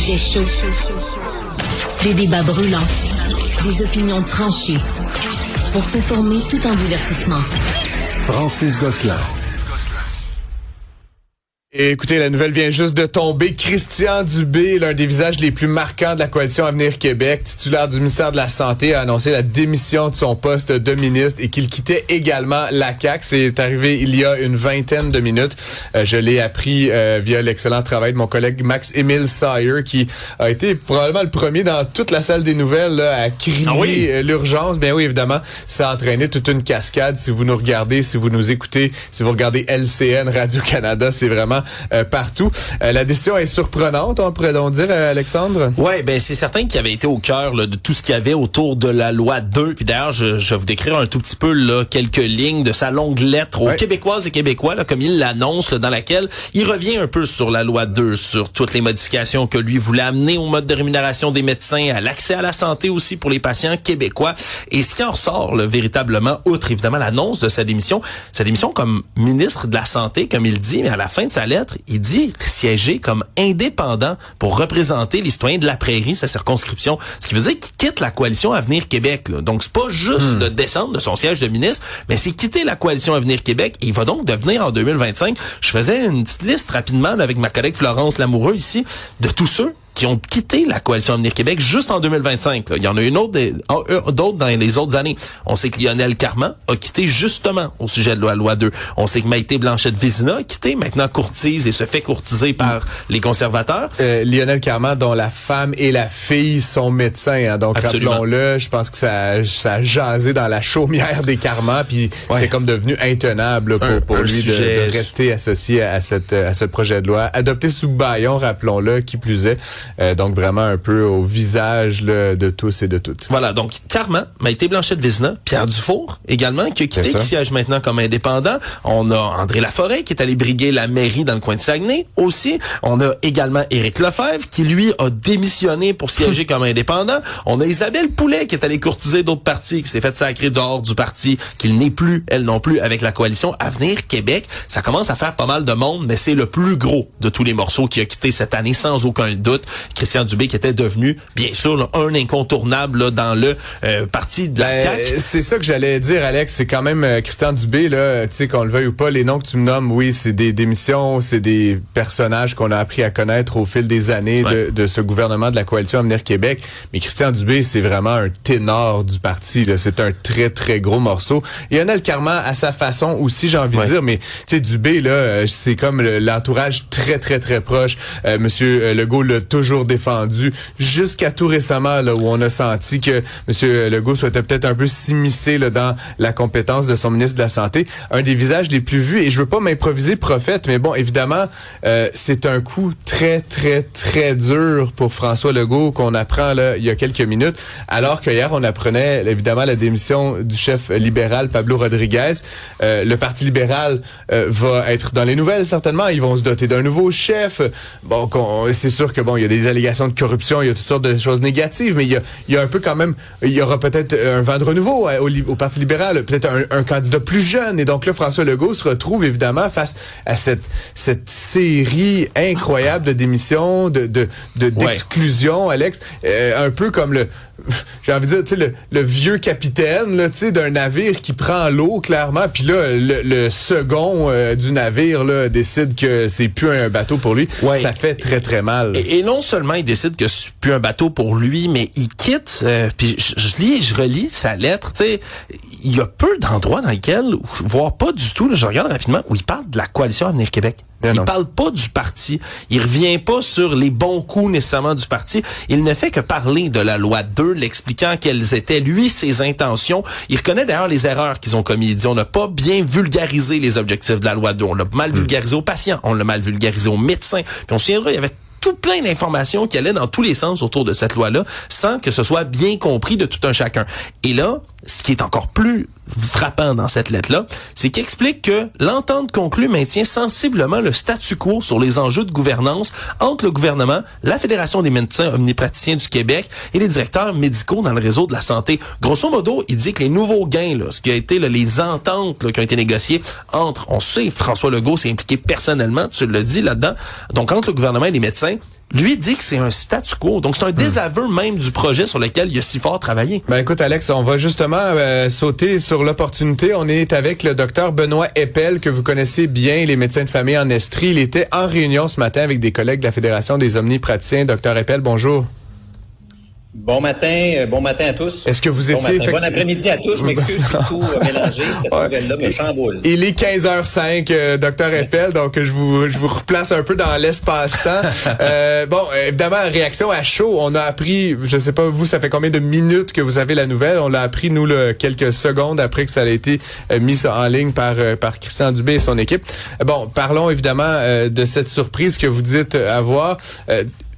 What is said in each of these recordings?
sujets chauds, des débats brûlants, des opinions tranchées. Pour s'informer tout en divertissement. Francis Gosselin. Et écoutez, la nouvelle vient juste de tomber. Christian Dubé, l'un des visages les plus marquants de la coalition Avenir Québec, titulaire du ministère de la Santé, a annoncé la démission de son poste de ministre et qu'il quittait également la CAQ. C'est arrivé il y a une vingtaine de minutes. Je l'ai appris via l'excellent travail de mon collègue Max-Émile Sayer, qui a été probablement le premier dans toute la salle des nouvelles là, à crier l'urgence. Bien oui, évidemment, ça a entraîné toute une cascade. Si vous nous regardez, si vous nous écoutez, si vous regardez LCN, Radio-Canada, c'est vraiment partout. La décision est surprenante, on pourrait donc dire, Alexandre? Ouais, ben c'est certain qu'il avait été au cœur là, de tout ce qu'il y avait autour de la loi 2. Puis d'ailleurs, je vais vous décrire un tout petit peu là, quelques lignes de sa longue lettre aux Québécoises et Québécois, là, comme il l'annonce, là, dans laquelle il revient un peu sur la loi 2, sur toutes les modifications que lui voulait amener au mode de rémunération des médecins, à l'accès à la santé aussi pour les patients québécois. Et ce qui en ressort là, véritablement, outre évidemment l'annonce de sa démission comme ministre de la Santé, comme il dit, mais à la fin de sa lettre, il dit siéger comme indépendant pour représenter les citoyens de la Prairie, sa circonscription. Ce qui veut dire qu'il quitte la coalition Avenir Québec. Là. Donc, c'est pas juste de descendre de son siège de ministre, mais c'est quitter la coalition Avenir Québec. Et il va donc devenir en 2025. Je faisais une petite liste rapidement là, avec ma collègue Florence Lamoureux ici de tous ceux qui ont quitté la coalition Avenir Québec juste en 2025. Là. Il y en a une autre d'autres dans les autres années. On sait que Lionel Carman a quitté justement au sujet de la loi 2. On sait que Maïté Blanchette-Vézina a quitté, maintenant courtise et se fait courtiser par les conservateurs. Lionel Carman, dont la femme et la fille sont médecins. Hein, donc, absolument. Rappelons-le, je pense que ça a jasé dans la chaumière des Carman, puis c'était comme devenu intenable là, pour lui de rester associé à ce projet de loi. Adopté sous bâillon, rappelons-le, qui plus est. Donc vraiment un peu au visage là, de tous et de toutes. Voilà, donc Carman, Maïté Blanchette-Vézina, Pierre Dufour également, qui a quitté, qui siège maintenant comme indépendant. On a André Laforêt qui est allé briguer la mairie dans le coin de Saguenay aussi. On a également Éric Lefebvre qui lui a démissionné pour siéger comme indépendant. On a Isabelle Poulet qui est allée courtiser d'autres partis, qui s'est fait sacrer dehors du parti, qu'il n'est plus, elle non plus, avec la coalition Avenir Québec. Ça commence à faire pas mal de monde, mais c'est le plus gros de tous les morceaux qui a quitté cette année sans aucun doute. Christian Dubé qui était devenu, bien sûr, là, un incontournable là, dans le parti de la CAQ. C'est ça que j'allais dire, Alex. C'est quand même Christian Dubé, là, tu sais, qu'on le veuille ou pas, les noms que tu me nommes, oui, c'est des démissions, c'est des personnages qu'on a appris à connaître au fil des années de ce gouvernement de la coalition Avenir Québec. Mais Christian Dubé, c'est vraiment un ténor du parti. Là. C'est un très, très gros morceau. Et Lionel Carman, à sa façon aussi, j'ai envie de dire, mais tu sais, Dubé, là, c'est comme l'entourage très, très, très proche. Monsieur Legault l'a toujours défendu jusqu'à tout récemment là où on a senti que M. Legault souhaitait peut-être un peu s'immiscer là, dans la compétence de son ministre de la Santé. Un des visages les plus vus, et je veux pas m'improviser prophète, mais bon, évidemment, c'est un coup très, très, très dur pour François Legault qu'on apprend là il y a quelques minutes, alors qu'hier, on apprenait évidemment la démission du chef libéral Pablo Rodriguez. Le Parti libéral va être dans les nouvelles, certainement. Ils vont se doter d'un nouveau chef. Bon, c'est sûr que bon, il y a des allégations de corruption, il y a toutes sortes de choses négatives, mais il y a un peu quand même, il y aura peut-être un vent de renouveau au Parti libéral, peut-être un candidat plus jeune, et donc là, François Legault se retrouve évidemment face à cette série incroyable de démissions, d'exclusions, Alex, un peu comme j'ai envie de dire, tu sais, le vieux capitaine, là, tu sais, d'un navire qui prend l'eau, clairement, puis là, le second du navire, là, décide que c'est plus un bateau pour lui. Ouais. Ça fait très, très mal. Et non seulement il décide que c'est plus un bateau pour lui, mais il quitte, puis je lis et je relis sa lettre, tu sais, il y a peu d'endroits dans lesquels, voire pas du tout, là, je regarde rapidement, où il parle de la coalition Avenir Québec. Il parle pas du parti. Il revient pas sur les bons coups nécessairement du parti. Il ne fait que parler de la loi 2, l'expliquant quelles étaient, lui, ses intentions. Il reconnaît d'ailleurs les erreurs qu'ils ont commises. Il dit, on n'a pas bien vulgarisé les objectifs de la loi 2. On l'a mal vulgarisé aux patients. On l'a mal vulgarisé aux médecins. Puis on se souviendra, il y avait tout plein d'informations qui allaient dans tous les sens autour de cette loi-là, sans que ce soit bien compris de tout un chacun. Et là, ce qui est encore plus frappant dans cette lettre-là, c'est qu'il explique que l'entente conclue maintient sensiblement le statu quo sur les enjeux de gouvernance entre le gouvernement, la Fédération des médecins omnipraticiens du Québec et les directeurs médicaux dans le réseau de la santé. Grosso modo, il dit que les nouveaux gains, là, ce qui a été là, les ententes là, qui ont été négociées entre, on sait, François Legault s'est impliqué personnellement, tu le dis là-dedans, donc entre le gouvernement et les médecins, lui dit que c'est un statu quo. Donc, c'est un désaveu même du projet sur lequel il a si fort travaillé. Ben écoute, Alex, on va justement sauter sur l'opportunité. On est avec le docteur Benoît Eppel, que vous connaissez bien, les médecins de famille en Estrie. Il était en réunion ce matin avec des collègues de la Fédération des omnipraticiens. Docteur Eppel, bonjour. Bon matin à tous. Est-ce que vous étiez... Bon après-midi à tous, je m'excuse, je suis tout mélangé, cette nouvelle-là me chamboule. Il est 15h05, Dr Eppel, donc je vous replace un peu dans l'espace-temps. Bon, évidemment, réaction à chaud, on a appris, je sais pas vous, ça fait combien de minutes que vous avez la nouvelle? On l'a appris, nous, quelques secondes après que ça a été mis en ligne par Christian Dubé et son équipe. Bon, parlons évidemment de cette surprise que vous dites avoir.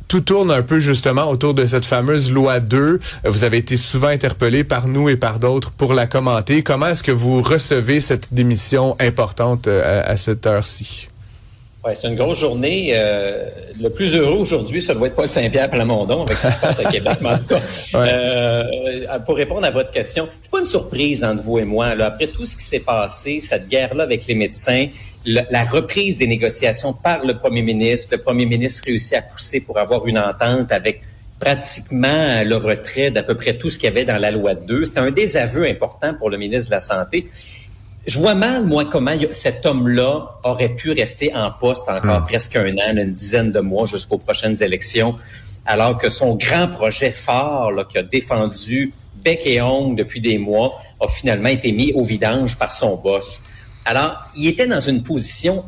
Tout tourne un peu justement autour de cette fameuse loi 2. Vous avez été souvent interpellé par nous et par d'autres pour la commenter. Comment est-ce que vous recevez cette démission importante à cette heure-ci? Ouais, c'est une grosse journée. Le plus heureux aujourd'hui, ça doit être Paul Saint-Pierre Plamondon avec ce qui se passe à Québec. Mais en tout cas, pour répondre à votre question, c'est pas une surprise entre vous et moi. Là, après tout ce qui s'est passé, cette guerre-là avec les médecins, la reprise des négociations par le premier ministre réussit à pousser pour avoir une entente avec pratiquement le retrait d'à peu près tout ce qu'il y avait dans la loi 2. C'était un désaveu important pour le ministre de la Santé. Je vois mal, moi, comment cet homme-là aurait pu rester en poste encore presque un an, une dizaine de mois jusqu'aux prochaines élections, alors que son grand projet phare, là, qu'il a défendu bec et ongle depuis des mois, a finalement été mis au vidange par son boss. Alors, il était dans une position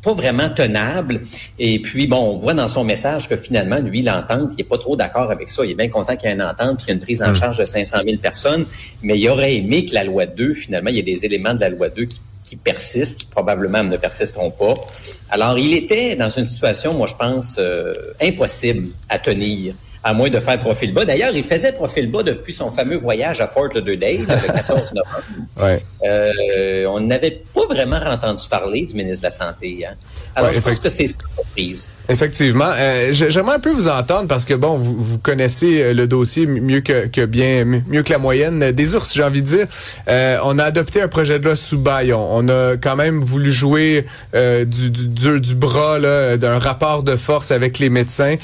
pas vraiment tenable. Et puis, bon, on voit dans son message que finalement, lui, l'entente, il est pas trop d'accord avec ça. Il est bien content qu'il y ait une entente, qu'il y ait une prise en charge de 500 000 personnes, mais il aurait aimé que la loi 2, finalement, il y ait des éléments de la loi 2 qui persistent, qui probablement ne persisteront pas. Alors, il était dans une situation, moi, je pense, impossible à tenir, à moins de faire profil bas. D'ailleurs, il faisait profil bas depuis son fameux voyage à Fort Lauderdale, le 14 novembre. Ouais. On n'avait pas vraiment entendu parler du ministre de la Santé. Hein? Alors, je pense que c'est une surprise. Effectivement. J'aimerais un peu vous entendre parce que, bon, vous connaissez le dossier mieux que la moyenne des ours, j'ai envie de dire. On a adopté un projet de loi sous bail. On a quand même voulu jouer du bras là, d'un rapport de force avec les médecins.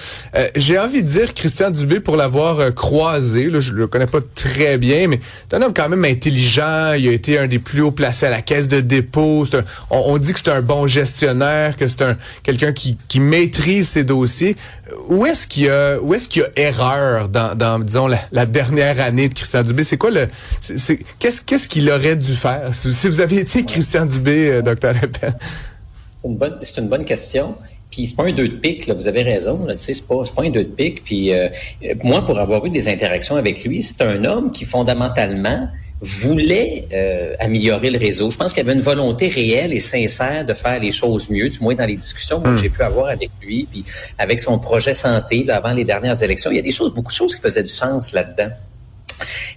J'ai envie de dire, Christian Dubé, pour l'avoir croisé, là, je le connais pas très bien, mais c'est un homme quand même intelligent. Il a été un des plus hauts placés à la caisse de dépôt. On dit que c'est un bon gestionnaire, que c'est quelqu'un qui maîtrise ses dossiers. Où est-ce qu'il y a erreur dans disons la dernière année de Christian Dubé? C'est quoi qu'est-ce qu'il aurait dû faire? Si vous aviez été Christian Dubé, Dr Eppel. C'est une bonne question. Puis c'est pas un 2 de pique, là, vous avez raison, là, tu sais, c'est pas un 2 de pique. Puis moi, pour avoir eu des interactions avec lui, c'est un homme qui fondamentalement voulait améliorer le réseau. Je pense qu'il y avait une volonté réelle et sincère de faire les choses mieux, du moins dans les discussions que j'ai pu avoir avec lui, puis avec son projet santé là, avant les dernières élections. Il y a beaucoup de choses qui faisaient du sens là-dedans.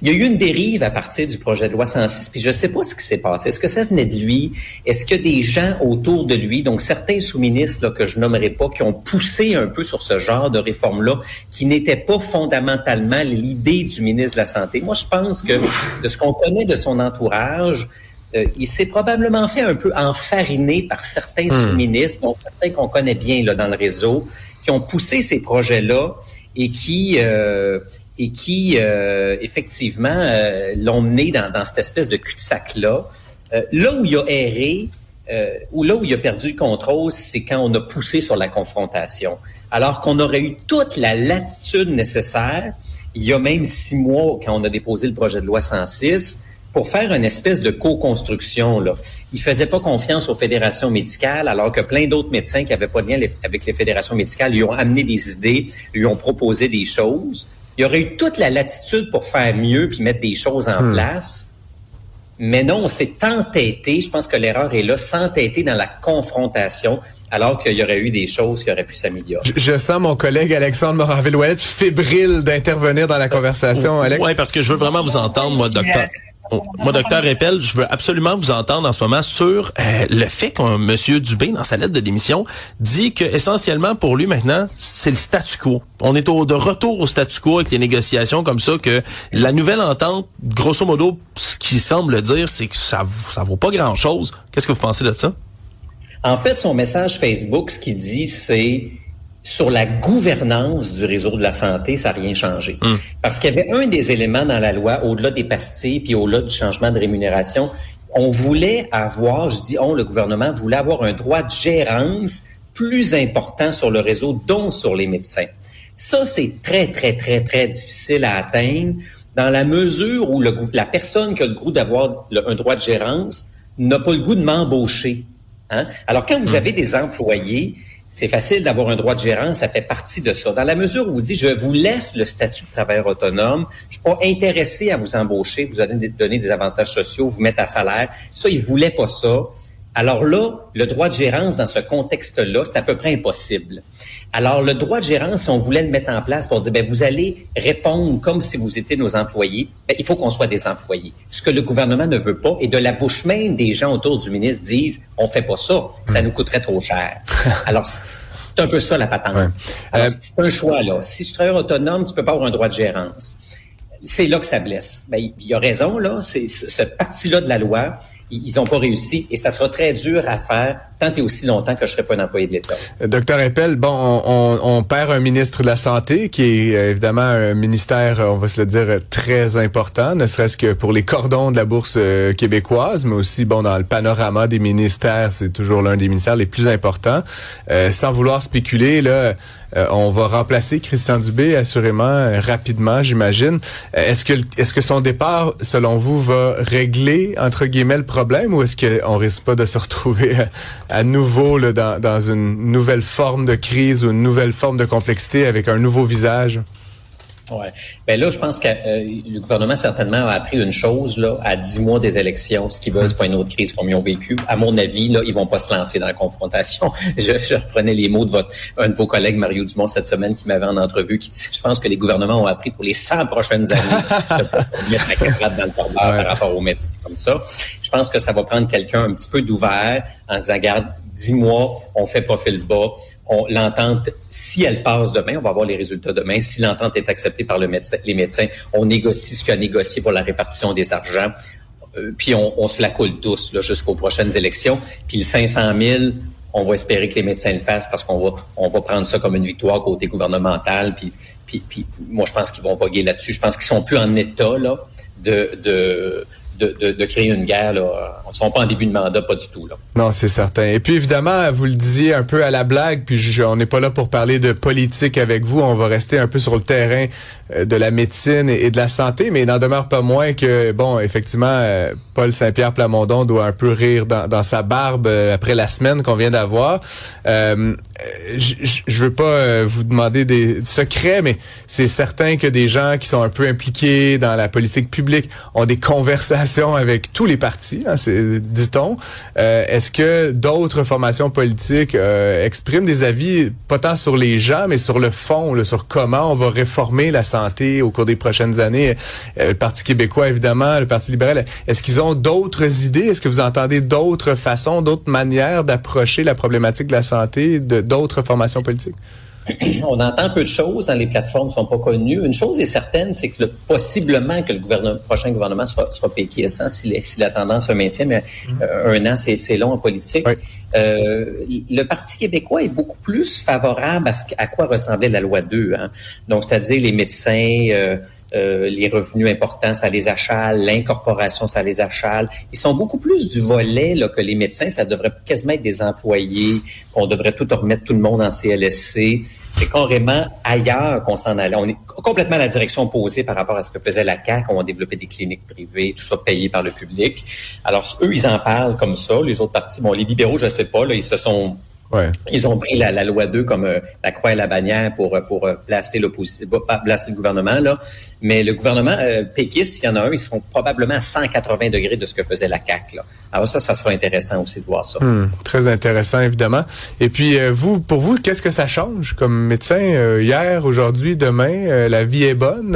Il y a eu une dérive à partir du projet de loi 106, puis je ne sais pas ce qui s'est passé. Est-ce que ça venait de lui? Est-ce que des gens autour de lui, donc certains sous-ministres là, que je nommerai pas, qui ont poussé un peu sur ce genre de réforme-là, qui n'étaient pas fondamentalement l'idée du ministre de la Santé? Moi, je pense que de ce qu'on connaît de son entourage, il s'est probablement fait un peu enfariner par certains sous-ministres, dont certains qu'on connaît bien là, dans le réseau, qui ont poussé ces projets-là et qui effectivement l'ont mené dans cette espèce de cul-de-sac-là. Là où il a erré, ou là où il a perdu le contrôle, c'est quand on a poussé sur la confrontation. Alors qu'on aurait eu toute la latitude nécessaire, il y a même 6 mois, quand on a déposé le projet de loi 106, pour faire une espèce de co-construction, là. Il faisait pas confiance aux fédérations médicales, alors que plein d'autres médecins qui avaient pas de lien avec les fédérations médicales lui ont amené des idées, lui ont proposé des choses. Il y aurait eu toute la latitude pour faire mieux puis mettre des choses en place. Mais non, on s'est entêté, je pense que l'erreur est là, s'entêter dans la confrontation, alors qu'il y aurait eu des choses qui auraient pu s'améliorer. Je sens mon collègue Alexandre Moranville-Ouellette fébrile d'intervenir dans la conversation, Alex. Oui, parce que je veux vraiment vous entendre, moi, docteur. Moi, docteur Eppel, je veux absolument vous entendre en ce moment sur le fait qu'un monsieur Dubé, dans sa lettre de démission, dit que essentiellement pour lui maintenant, c'est le statu quo. On est de retour au statu quo avec les négociations comme ça, que la nouvelle entente, grosso modo, ce qui semble dire, c'est que ça vaut pas grand-chose. Qu'est-ce que vous pensez de ça? En fait, son message Facebook, ce qu'il dit, c'est sur la gouvernance du réseau de la santé, ça n'a rien changé. Parce qu'il y avait un des éléments dans la loi, au-delà des pastilles, puis au-delà du changement de rémunération, on voulait avoir, le gouvernement voulait avoir un droit de gérance plus important sur le réseau, dont sur les médecins. Ça, c'est très, très, très, très difficile à atteindre dans la mesure où la personne qui a le goût d'avoir un droit de gérance n'a pas le goût de m'embaucher. Hein? Alors, quand vous avez des employés, c'est facile d'avoir un droit de gérance, ça fait partie de ça. Dans la mesure où vous dites, je vous laisse le statut de travailleur autonome, je suis pas intéressé à vous embaucher, vous allez donner des avantages sociaux, vous mettre à salaire. Ça, ils voulaient pas ça. Alors là, le droit de gérance dans ce contexte-là, c'est à peu près impossible. Alors, le droit de gérance, si on voulait le mettre en place pour dire, vous allez répondre comme si vous étiez nos employés, il faut qu'on soit des employés. Ce que le gouvernement ne veut pas, et de la bouche même des gens autour du ministre disent, on fait pas ça, ça nous coûterait trop cher. Alors, c'est un peu ça la patente. Ouais. Alors, c'est un choix, là. Si je suis travailleur autonome, tu peux pas avoir un droit de gérance. C'est là que ça blesse. Il y a raison, là. C'est cette partie-là de la loi. Ils n'ont pas réussi et ça sera très dur à faire tant et aussi longtemps que je ne serai pas un employé de l'État. Docteur Eppel, on perd un ministre de la Santé qui est évidemment un ministère, on va se le dire, très important, ne serait-ce que pour les cordons de la bourse québécoise, mais aussi dans le panorama des ministères, c'est toujours l'un des ministères les plus importants. Sans vouloir spéculer, là, on va remplacer Christian Dubé assurément rapidement, j'imagine. Est-ce que son départ, selon vous, va régler entre guillemets le problème ou est-ce qu'on risque pas de se retrouver à nouveau là, dans une nouvelle forme de crise ou une nouvelle forme de complexité avec un nouveau visage? Ouais. Là, je pense que le gouvernement certainement a appris une chose là à 10 mois des élections. Ce qu'ils veulent, c'est pas une autre crise comme ils ont vécu. À mon avis, là, ils vont pas se lancer dans la confrontation. Je reprenais les mots de un de vos collègues, Mario Dumont, cette semaine, qui m'avait en entrevue, qui dit, je pense que les gouvernements ont appris pour les 100 prochaines années de mettre la camarade dans le tordeur par rapport aux médecins comme ça. Je pense que ça va prendre quelqu'un un petit peu d'ouvert en disant, regarde, 10 mois, on fait profil bas. L'entente, si elle passe demain, on va voir les résultats demain. Si l'entente est acceptée par les médecins, on négocie ce qu'il y a négocié pour la répartition des argents. Puis on se la coule tous là, jusqu'aux prochaines élections. Puis le 500 000, on va espérer que les médecins le fassent parce qu'on va prendre ça comme une victoire côté gouvernemental. Puis moi, je pense qu'ils vont voguer là-dessus. Je pense qu'ils sont plus en état là de créer une guerre, là. On ne sont pas en début de mandat, pas du tout, là. Non, c'est certain. Et puis, évidemment, vous le disiez un peu à la blague, puis on n'est pas là pour parler de politique avec vous. On va rester un peu sur le terrain de la médecine et de la santé, mais il n'en demeure pas moins que, effectivement, Paul Saint-Pierre Plamondon doit un peu rire dans sa barbe après la semaine qu'on vient d'avoir. Je veux pas vous demander des secrets, mais c'est certain que des gens qui sont un peu impliqués dans la politique publique ont des conversations avec tous les partis, hein, dit-on. Est-ce que d'autres formations politiques expriment des avis, pas tant sur les gens, mais sur le fond, là, sur comment on va réformer la santé au cours des prochaines années? Le Parti québécois, évidemment, le Parti libéral, est-ce qu'ils ont d'autres idées? Est-ce que vous entendez d'autres façons, d'autres manières d'approcher la problématique de la santé de d'autres formations politiques? On entend peu de choses, hein, les plateformes ne sont pas connues. Une chose est certaine, c'est que possiblement que le prochain gouvernement sera péquiste, hein, si la tendance se maintient, mais un an, c'est long en politique. Oui. Le Parti québécois est beaucoup plus favorable à quoi ressemblait la loi 2. Hein. Donc, c'est-à-dire les médecins... les revenus importants, ça les achale, l'incorporation, ça les achale. Ils sont beaucoup plus du volet là, que les médecins, ça devrait quasiment être des employés, qu'on devrait tout remettre tout le monde en CLSC. C'est carrément ailleurs qu'on s'en allait. On est complètement à la direction opposée par rapport à ce que faisait la CAQ, on a développé des cliniques privées, tout ça payé par le public. Alors, eux, ils en parlent comme ça. Les autres partis, les libéraux, je sais pas, là, ils se sont... Ouais. Ils ont pris la loi 2 comme la croix et la bannière pour placer l'opposition, placer le gouvernement là. Mais le gouvernement péquiste, s'il y en a un, ils seront probablement à 180 degrés de ce que faisait la CAQ là. Alors ça sera intéressant aussi de voir ça. Très intéressant évidemment. Et puis pour vous, qu'est-ce que ça change comme médecin hier, aujourd'hui, demain? La vie est bonne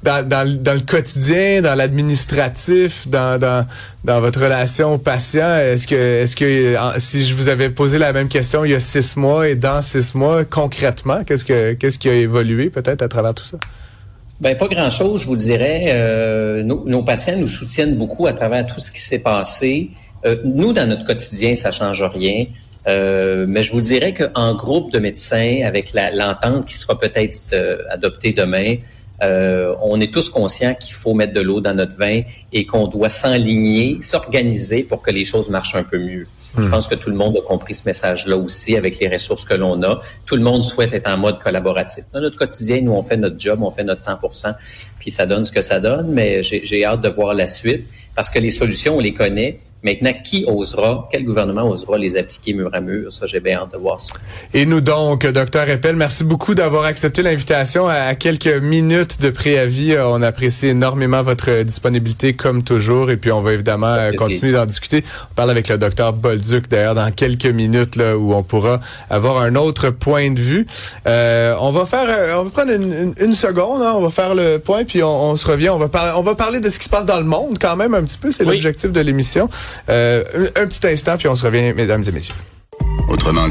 dans le quotidien, dans l'administratif, dans votre relation au patient. Est-ce que si je vous avais posé la même question il y a 6 mois et dans 6 mois, concrètement, qu'est-ce qui a évolué peut-être à travers tout ça? Pas grand-chose, je vous dirais. Nos patients nous soutiennent beaucoup à travers tout ce qui s'est passé. Nous, dans notre quotidien, ça change rien. Mais je vous dirais qu'en groupe de médecins, avec l'entente qui sera peut-être adoptée demain, on est tous conscients qu'il faut mettre de l'eau dans notre vin et qu'on doit s'enligner, s'organiser pour que les choses marchent un peu mieux. Je pense que tout le monde a compris ce message-là aussi avec les ressources que l'on a. Tout le monde souhaite être en mode collaboratif. Dans notre quotidien, nous, on fait notre job, on fait notre 100%, puis ça donne ce que ça donne, mais j'ai hâte de voir la suite parce que les solutions, on les connaît. Maintenant, quel gouvernement osera les appliquer mur à mur? Ça, j'ai bien hâte de voir ça. Et nous donc, Dr. Eppel, merci beaucoup d'avoir accepté l'invitation à quelques minutes de préavis. On apprécie énormément votre disponibilité comme toujours et puis on va évidemment continuer d'en discuter. On parle avec le Dr. Bolduc d'ailleurs dans quelques minutes là où on pourra avoir un autre point de vue. On va prendre une seconde, hein, on va faire le point puis on se revient. On va parler de ce qui se passe dans le monde quand même un petit peu, c'est l'objectif de l'émission. Un petit instant, puis on se revient, mesdames et messieurs. Autrement dit.